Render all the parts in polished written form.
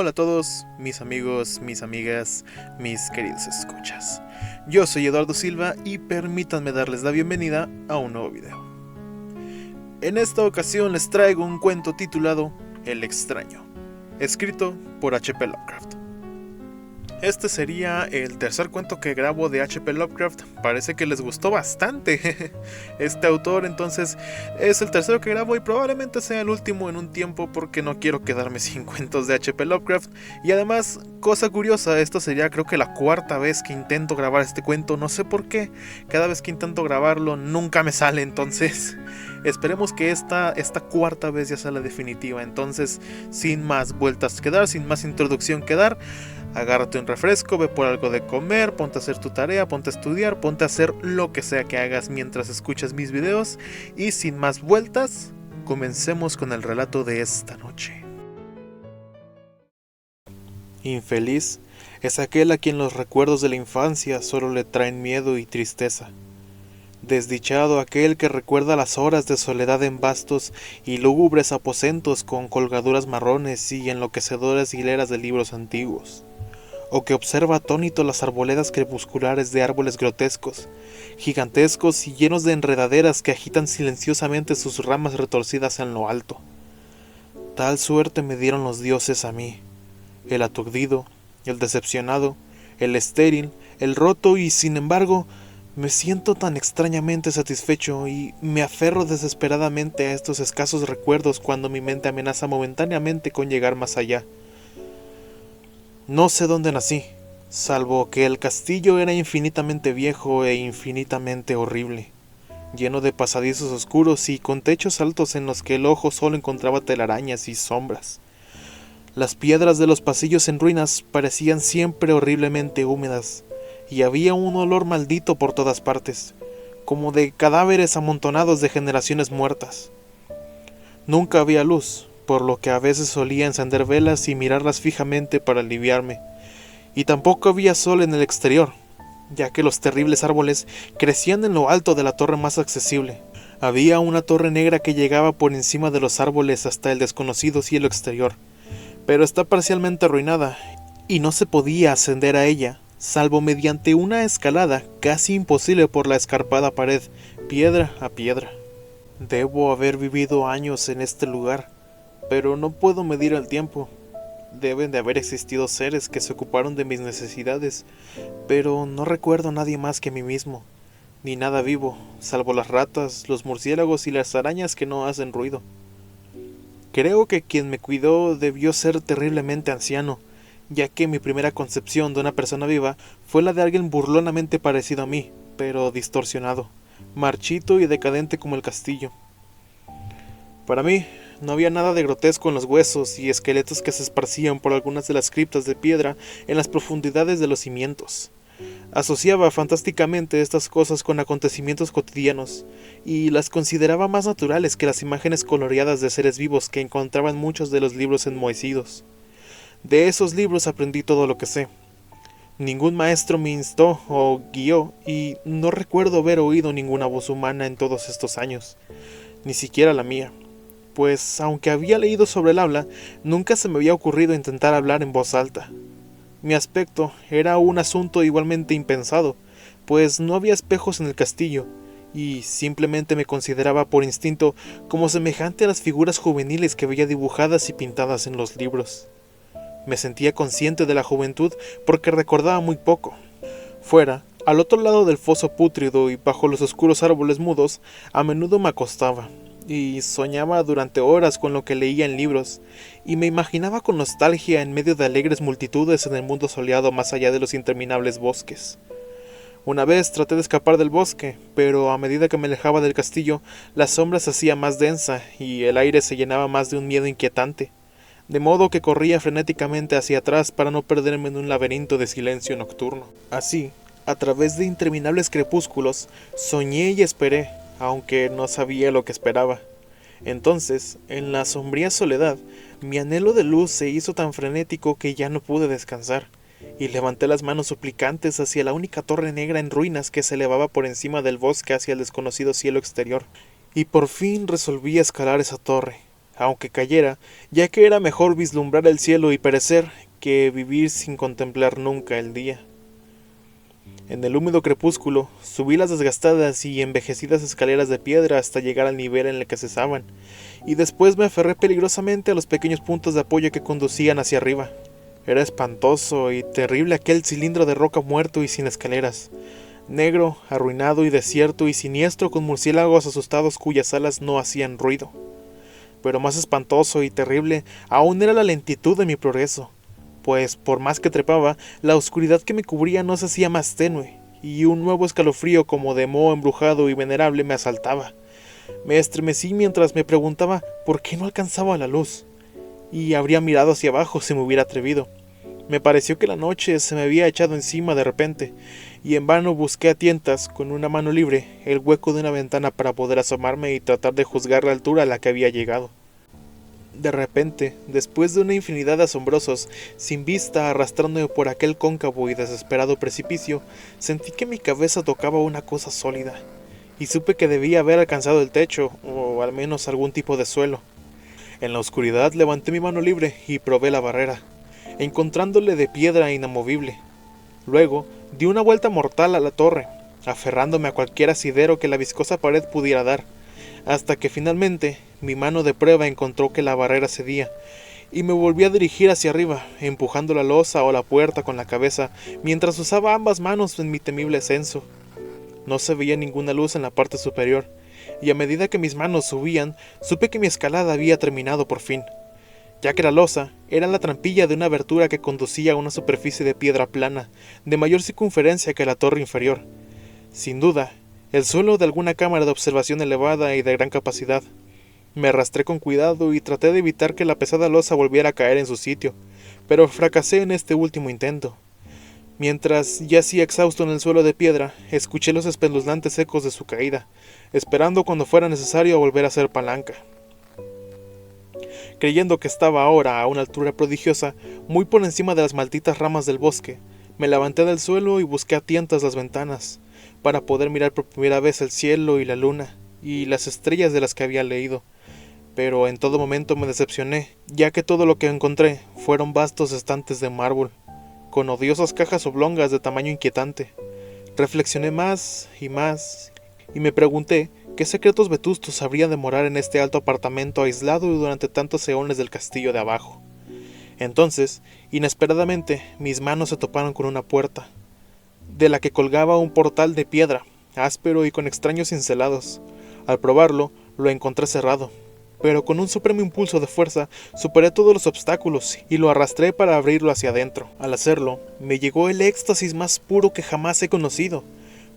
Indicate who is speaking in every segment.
Speaker 1: Hola a todos, mis amigos, mis amigas, mis queridos escuchas. Yo soy Eduardo Silva y permítanme darles la bienvenida a un nuevo video. En esta ocasión les traigo un cuento titulado El extraño, escrito por H.P. Lovecraft. Este sería el tercer cuento que grabo de H.P. Lovecraft. Parece que les gustó bastante este autor, entonces es el tercero que grabo y probablemente sea el último en un tiempo porque no quiero quedarme sin cuentos de H.P. Lovecraft. Y además, cosa curiosa, esto sería creo que la cuarta vez que intento grabar este cuento. No sé por qué, cada vez que intento grabarlo nunca me sale, entonces esperemos que esta cuarta vez ya sea la definitiva. Entonces, sin más vueltas que dar, sin más introducción que dar, agárrate un refresco, ve por algo de comer, ponte a hacer tu tarea, ponte a estudiar, ponte a hacer lo que sea que hagas mientras escuchas mis videos. Y sin más vueltas, comencemos con el relato de esta noche. Infeliz es aquel a quien los recuerdos de la infancia solo le traen miedo y tristeza. Desdichado aquel que recuerda las horas de soledad en vastos y lúgubres aposentos con colgaduras marrones y enloquecedoras hileras de libros antiguos, o que observa atónito las arboledas crepusculares de árboles grotescos, gigantescos y llenos de enredaderas que agitan silenciosamente sus ramas retorcidas en lo alto. Tal suerte me dieron los dioses a mí, el aturdido, el decepcionado, el estéril, el roto, y sin embargo me siento tan extrañamente satisfecho y me aferro desesperadamente a estos escasos recuerdos cuando mi mente amenaza momentáneamente con llegar más allá. No sé dónde nací, salvo que el castillo era infinitamente viejo e infinitamente horrible, lleno de pasadizos oscuros y con techos altos en los que el ojo solo encontraba telarañas y sombras. Las piedras de los pasillos en ruinas parecían siempre horriblemente húmedas, y había un olor maldito por todas partes, como de cadáveres amontonados de generaciones muertas. Nunca había luz, por lo que a veces solía encender velas y mirarlas fijamente para aliviarme, y tampoco había sol en el exterior, ya que los terribles árboles crecían en lo alto de la torre más accesible. Había una torre negra que llegaba por encima de los árboles hasta el desconocido cielo exterior, pero está parcialmente arruinada, y no se podía ascender a ella, salvo mediante una escalada casi imposible por la escarpada pared, piedra a piedra. Debo haber vivido años en este lugar, pero no puedo medir el tiempo. Deben de haber existido seres que se ocuparon de mis necesidades, pero no recuerdo a nadie más que a mí mismo, ni nada vivo, salvo las ratas, los murciélagos y las arañas que no hacen ruido. Creo que quien me cuidó debió ser terriblemente anciano, ya que mi primera concepción de una persona viva fue la de alguien burlonamente parecido a mí, pero distorsionado, marchito y decadente como el castillo. Para mí, no había nada de grotesco en los huesos y esqueletos que se esparcían por algunas de las criptas de piedra en las profundidades de los cimientos. Asociaba fantásticamente estas cosas con acontecimientos cotidianos, y las consideraba más naturales que las imágenes coloreadas de seres vivos que encontraba en muchos de los libros enmohecidos. De esos libros aprendí todo lo que sé. Ningún maestro me instó o guió, y no recuerdo haber oído ninguna voz humana en todos estos años, ni siquiera la mía, pues aunque había leído sobre el habla, nunca se me había ocurrido intentar hablar en voz alta. Mi aspecto era un asunto igualmente impensado, pues no había espejos en el castillo, y simplemente me consideraba por instinto como semejante a las figuras juveniles que veía dibujadas y pintadas en los libros. Me sentía consciente de la juventud porque recordaba muy poco. Fuera, al otro lado del foso pútrido y bajo los oscuros árboles mudos, a menudo me acostaba y soñaba durante horas con lo que leía en libros, y me imaginaba con nostalgia en medio de alegres multitudes en el mundo soleado más allá de los interminables bosques. Una vez traté de escapar del bosque, pero a medida que me alejaba del castillo, la sombra se hacía más densa y el aire se llenaba más de un miedo inquietante, de modo que corría frenéticamente hacia atrás para no perderme en un laberinto de silencio nocturno. Así, a través de interminables crepúsculos, soñé y esperé, aunque no sabía lo que esperaba. Entonces, en la sombría soledad, mi anhelo de luz se hizo tan frenético que ya no pude descansar, y levanté las manos suplicantes hacia la única torre negra en ruinas que se elevaba por encima del bosque hacia el desconocido cielo exterior. Y por fin resolví escalar esa torre, aunque cayera, ya que era mejor vislumbrar el cielo y perecer que vivir sin contemplar nunca el día. En el húmedo crepúsculo, subí las desgastadas y envejecidas escaleras de piedra hasta llegar al nivel en el que cesaban, y después me aferré peligrosamente a los pequeños puntos de apoyo que conducían hacia arriba. Era espantoso y terrible aquel cilindro de roca muerto y sin escaleras, negro, arruinado y desierto y siniestro, con murciélagos asustados cuyas alas no hacían ruido. Pero más espantoso y terrible aún era la lentitud de mi progreso, pues por más que trepaba, la oscuridad que me cubría no se hacía más tenue, y un nuevo escalofrío como de moho embrujado y venerable me asaltaba. Me estremecí mientras me preguntaba por qué no alcanzaba la luz, y habría mirado hacia abajo si me hubiera atrevido. Me pareció que la noche se me había echado encima de repente, y en vano busqué a tientas, con una mano libre, el hueco de una ventana para poder asomarme y tratar de juzgar la altura a la que había llegado. De repente, después de una infinidad de asombrosos, sin vista arrastrándome por aquel cóncavo y desesperado precipicio, sentí que mi cabeza tocaba una cosa sólida, y supe que debía haber alcanzado el techo, o al menos algún tipo de suelo. En la oscuridad levanté mi mano libre y probé la barrera, encontrándole de piedra inamovible. Luego, di una vuelta mortal a la torre, aferrándome a cualquier asidero que la viscosa pared pudiera dar, hasta que finalmente mi mano de prueba encontró que la barrera cedía, y me volví a dirigir hacia arriba, empujando la losa o la puerta con la cabeza, mientras usaba ambas manos en mi temible ascenso. No se veía ninguna luz en la parte superior, y a medida que mis manos subían, supe que mi escalada había terminado por fin, ya que la losa era la trampilla de una abertura que conducía a una superficie de piedra plana, de mayor circunferencia que la torre inferior. Sin duda, el suelo de alguna cámara de observación elevada y de gran capacidad. Me arrastré con cuidado y traté de evitar que la pesada losa volviera a caer en su sitio, pero fracasé en este último intento. Mientras yacía exhausto en el suelo de piedra, escuché los espeluznantes ecos de su caída, esperando cuando fuera necesario volver a hacer palanca. Creyendo que estaba ahora a una altura prodigiosa, muy por encima de las malditas ramas del bosque, me levanté del suelo y busqué a tientas las ventanas, para poder mirar por primera vez el cielo y la luna, y las estrellas de las que había leído. Pero en todo momento me decepcioné, ya que todo lo que encontré fueron vastos estantes de mármol, con odiosas cajas oblongas de tamaño inquietante. Reflexioné más, y me pregunté qué secretos vetustos habría de morar en este alto apartamento aislado durante tantos eones del castillo de abajo. Entonces, inesperadamente, mis manos se toparon con una puerta, de la que colgaba un portal de piedra, áspero y con extraños cincelados. Al probarlo, lo encontré cerrado, pero con un supremo impulso de fuerza superé todos los obstáculos y lo arrastré para abrirlo hacia adentro. Al hacerlo, me llegó el éxtasis más puro que jamás he conocido,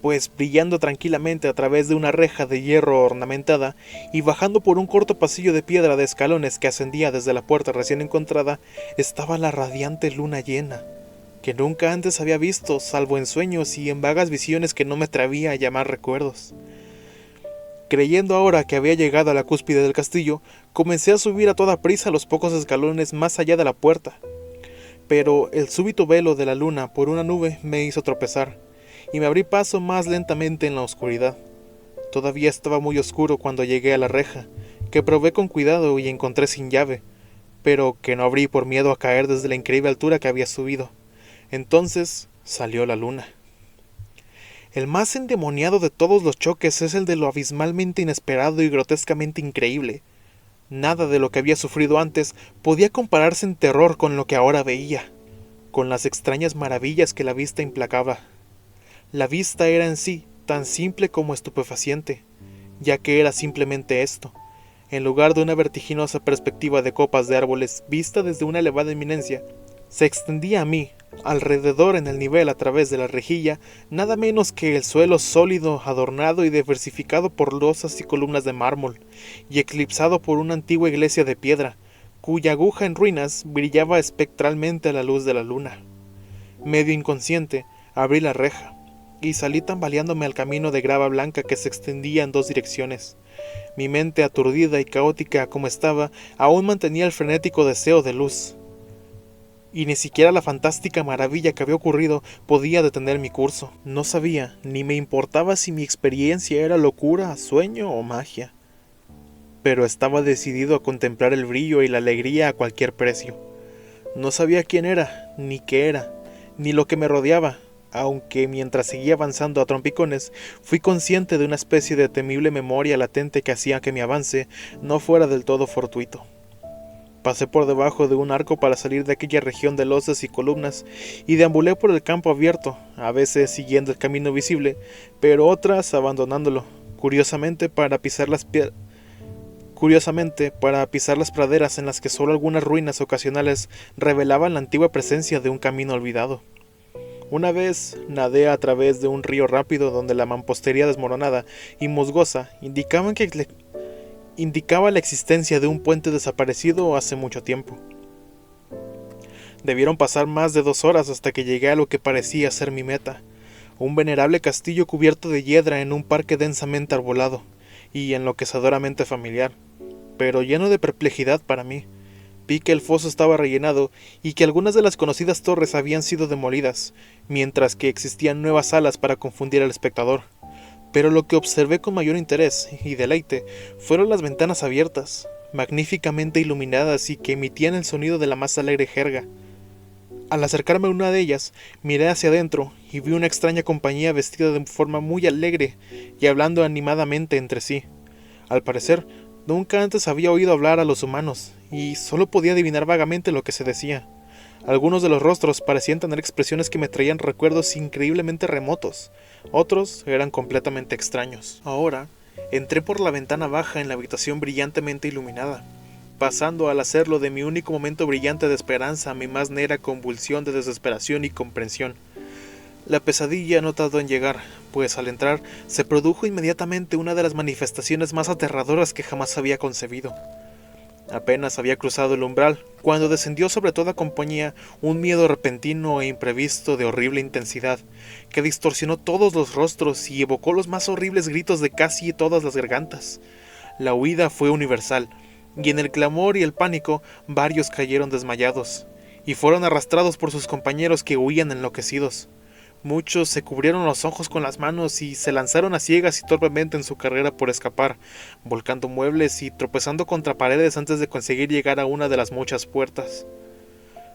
Speaker 1: pues brillando tranquilamente a través de una reja de hierro ornamentada y bajando por un corto pasillo de piedra de escalones que ascendía desde la puerta recién encontrada, estaba la radiante luna llena, que nunca antes había visto, salvo en sueños y en vagas visiones que no me atrevía a llamar recuerdos. Creyendo ahora que había llegado a la cúspide del castillo, comencé a subir a toda prisa los pocos escalones más allá de la puerta. Pero el súbito velo de la luna por una nube me hizo tropezar, y me abrí paso más lentamente en la oscuridad. Todavía estaba muy oscuro cuando llegué a la reja, que probé con cuidado y encontré sin llave, pero que no abrí por miedo a caer desde la increíble altura que había subido. Entonces salió la luna. El más endemoniado de todos los choques es el de lo abismalmente inesperado y grotescamente increíble. Nada de lo que había sufrido antes podía compararse en terror con lo que ahora veía, con las extrañas maravillas que la vista implacaba. La vista era en sí tan simple como estupefaciente, ya que era simplemente esto. En lugar de una vertiginosa perspectiva de copas de árboles vista desde una elevada eminencia, se extendía a mí, alrededor en el nivel a través de la rejilla, nada menos que el suelo sólido, adornado y diversificado por losas y columnas de mármol, y eclipsado por una antigua iglesia de piedra, cuya aguja en ruinas brillaba espectralmente a la luz de la luna. Medio inconsciente, abrí la reja, y salí tambaleándome al camino de grava blanca que se extendía en dos direcciones. Mi mente, aturdida y caótica como estaba, aún mantenía el frenético deseo de luz, y ni siquiera la fantástica maravilla que había ocurrido podía detener mi curso. No sabía, ni me importaba si mi experiencia era locura, sueño o magia. pero estaba decidido a contemplar el brillo y la alegría a cualquier precio. No sabía quién era, ni qué era, ni lo que me rodeaba, aunque mientras seguía avanzando a trompicones, fui consciente de una especie de temible memoria latente que hacía que mi avance no fuera del todo fortuito. Pasé por debajo de un arco para salir de aquella región de losas y columnas y deambulé por el campo abierto, a veces siguiendo el camino visible, pero otras abandonándolo, curiosamente para pisar las praderas en las que solo algunas ruinas ocasionales revelaban la antigua presencia de un camino olvidado. Una vez nadé a través de un río rápido donde la mampostería desmoronada y musgosa indicaba la existencia de un puente desaparecido hace mucho tiempo. Debieron pasar más de 2 horas hasta que llegué a lo que parecía ser mi meta, un venerable castillo cubierto de hiedra en un parque densamente arbolado y enloquecedoramente familiar, pero lleno de perplejidad para mí. Vi que el foso estaba rellenado y que algunas de las conocidas torres habían sido demolidas, mientras que existían nuevas salas para confundir al espectador. Pero lo que observé con mayor interés y deleite fueron las ventanas abiertas, magníficamente iluminadas y que emitían el sonido de la más alegre jerga. Al acercarme a una de ellas, miré hacia adentro y vi una extraña compañía vestida de forma muy alegre y hablando animadamente entre sí. Al parecer, nunca antes había oído hablar a los humanos, y solo podía adivinar vagamente lo que se decía. Algunos de los rostros parecían tener expresiones que me traían recuerdos increíblemente remotos, otros eran completamente extraños. Ahora, entré por la ventana baja en la habitación brillantemente iluminada, pasando al hacerlo de mi único momento brillante de esperanza a mi más negra convulsión de desesperación y comprensión. La pesadilla no tardó en llegar, pues al entrar se produjo inmediatamente una de las manifestaciones más aterradoras que jamás había concebido. Apenas había cruzado el umbral, cuando descendió sobre toda compañía un miedo repentino e imprevisto de horrible intensidad, que distorsionó todos los rostros y evocó los más horribles gritos de casi todas las gargantas. La huida fue universal, y en el clamor y el pánico varios cayeron desmayados, y fueron arrastrados por sus compañeros que huían enloquecidos. Muchos se cubrieron los ojos con las manos y se lanzaron a ciegas y torpemente en su carrera por escapar, volcando muebles y tropezando contra paredes antes de conseguir llegar a una de las muchas puertas.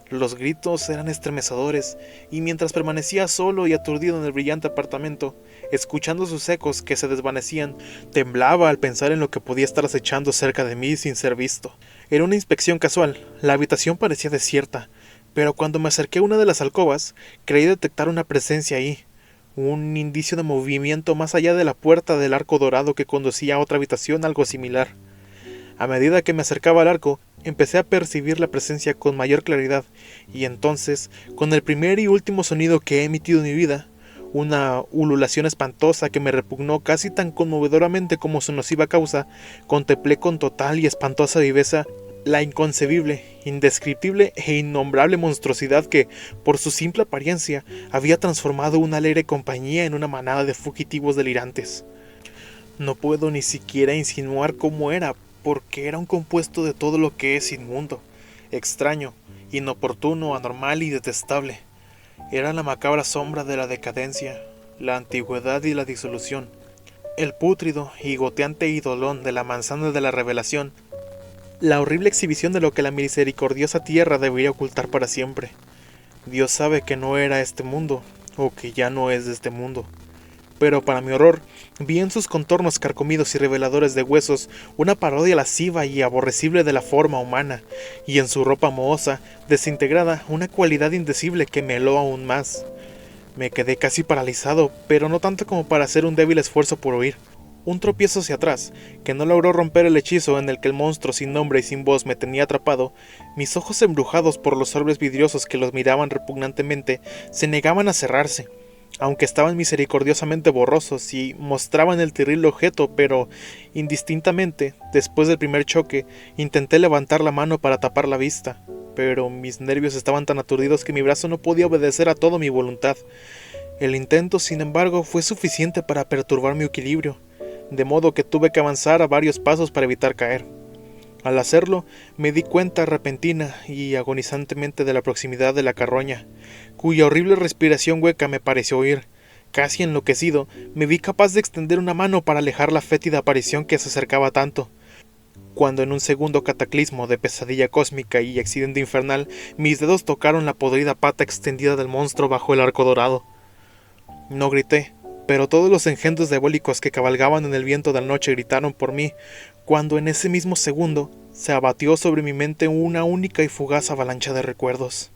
Speaker 1: Los gritos eran estremecedores, y mientras permanecía solo y aturdido en el brillante apartamento, escuchando sus ecos que se desvanecían, temblaba al pensar en lo que podía estar acechando cerca de mí sin ser visto. Era una inspección casual, la habitación parecía desierta, pero cuando me acerqué a una de las alcobas, creí detectar una presencia ahí, un indicio de movimiento más allá de la puerta del arco dorado que conducía a otra habitación algo similar. A medida que me acercaba al arco, empecé a percibir la presencia con mayor claridad, y entonces, con el primer y último sonido que he emitido en mi vida, una ululación espantosa que me repugnó casi tan conmovedoramente como su nociva causa, contemplé con total y espantosa viveza la inconcebible, indescriptible e innombrable monstruosidad que, por su simple apariencia, había transformado una alegre compañía en una manada de fugitivos delirantes. No puedo ni siquiera insinuar cómo era, porque era un compuesto de todo lo que es inmundo, extraño, inoportuno, anormal y detestable. Era la macabra sombra de la decadencia, la antigüedad y la disolución, el pútrido y goteante idolón de la manzana de la revelación, la horrible exhibición de lo que la misericordiosa tierra debería ocultar para siempre. Dios sabe que no era este mundo, o que ya no es de este mundo. Pero para mi horror, vi en sus contornos carcomidos y reveladores de huesos una parodia lasciva y aborrecible de la forma humana, y en su ropa mohosa, desintegrada, una cualidad indecible que me heló aún más. Me quedé casi paralizado, pero no tanto como para hacer un débil esfuerzo por huir. Un tropiezo hacia atrás, que no logró romper el hechizo en el que el monstruo sin nombre y sin voz me tenía atrapado. Mis ojos embrujados por los orbes vidriosos que los miraban repugnantemente, se negaban a cerrarse, aunque estaban misericordiosamente borrosos y mostraban el terrible objeto, pero indistintamente, después del primer choque, intenté levantar la mano para tapar la vista, pero mis nervios estaban tan aturdidos que mi brazo no podía obedecer a toda mi voluntad. El intento, sin embargo, fue suficiente para perturbar mi equilibrio, de modo que tuve que avanzar a varios pasos para evitar caer. Al hacerlo, me di cuenta repentina y agonizantemente de la proximidad de la carroña, cuya horrible respiración hueca me pareció oír. Casi enloquecido, me vi capaz de extender una mano para alejar la fétida aparición que se acercaba tanto. cuando en un segundo cataclismo de pesadilla cósmica y accidente infernal, mis dedos tocaron la podrida pata extendida del monstruo bajo el arco dorado. No grité, pero todos los engendros diabólicos que cabalgaban en el viento de la noche gritaron por mí, cuando en ese mismo segundo se abatió sobre mi mente una única y fugaz avalancha de recuerdos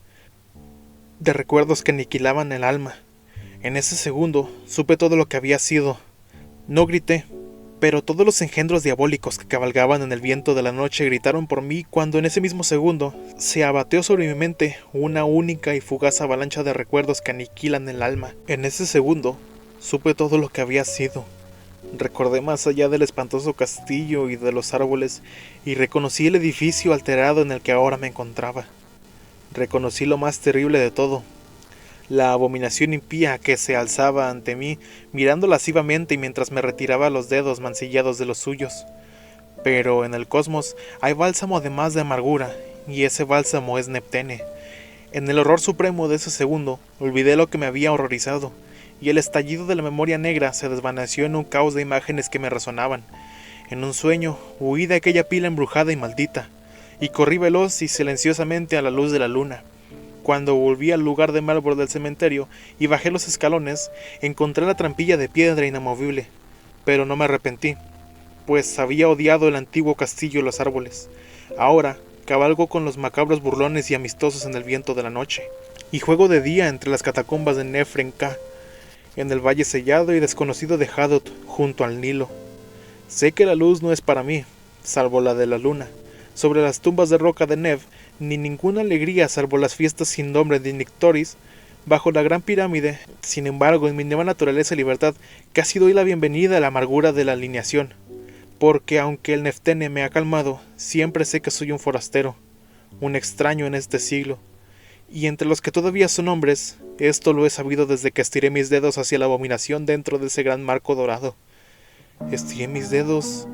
Speaker 1: que aniquilaban el alma. En ese segundo supe todo lo que había sido. No grité, pero todos los engendros diabólicos que cabalgaban en el viento de la noche gritaron por mí cuando en ese mismo segundo se abateó sobre mi mente una única y fugaz avalancha de recuerdos que aniquilan el alma. En ese segundo supe todo lo que había sido. Recordé más allá del espantoso castillo y de los árboles y reconocí el edificio alterado en el que ahora me encontraba. Reconocí lo más terrible de todo, la abominación impía que se alzaba ante mí, mirando lascivamente mientras me retiraba los dedos mancillados de los suyos. Pero en el cosmos hay bálsamo además de amargura, y ese bálsamo es Neptene. En el horror supremo de ese segundo, olvidé lo que me había horrorizado, y el estallido de la memoria negra se desvaneció en un caos de imágenes que me resonaban. En un sueño, huí de aquella pila embrujada y maldita, y corrí veloz y silenciosamente a la luz de la luna. Cuando volví al lugar de mármol del cementerio y bajé los escalones, encontré la trampilla de piedra inamovible, pero no me arrepentí, pues había odiado el antiguo castillo y los árboles. Ahora cabalgo con los macabros burlones y amistosos en el viento de la noche, y juego de día entre las catacumbas de Nefren-Ka, en el valle sellado y desconocido de Hadot, junto al Nilo. Sé que la luz no es para mí, salvo la de la luna. Sobre las tumbas de roca de Nev, ni ninguna alegría salvo las fiestas sin nombre de Nictoris, bajo la gran pirámide. Sin embargo, en mi nueva naturaleza y libertad, casi doy la bienvenida a la amargura de la alineación, porque aunque el Neftene me ha calmado, siempre sé que soy un forastero, un extraño en este siglo, y entre los que todavía son hombres, esto lo he sabido desde que estiré mis dedos hacia la abominación dentro de ese gran marco dorado. Estiré mis dedos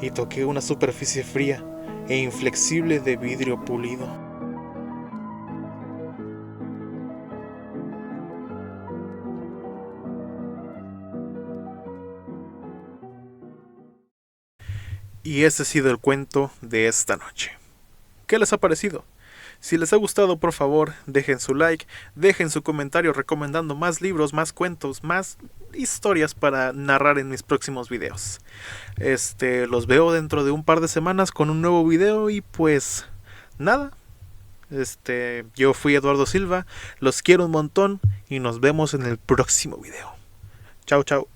Speaker 1: y toqué una superficie fría e inflexible de vidrio pulido. Y ese ha sido el cuento de esta noche. ¿Qué les ha parecido? Si les ha gustado, por favor, dejen su like, dejen su comentario recomendando más libros, más cuentos, más historias para narrar en mis próximos videos. Los veo dentro de un par de semanas con un nuevo video y pues nada. Yo fui Eduardo Silva, los quiero un montón y nos vemos en el próximo video. Chao, chao.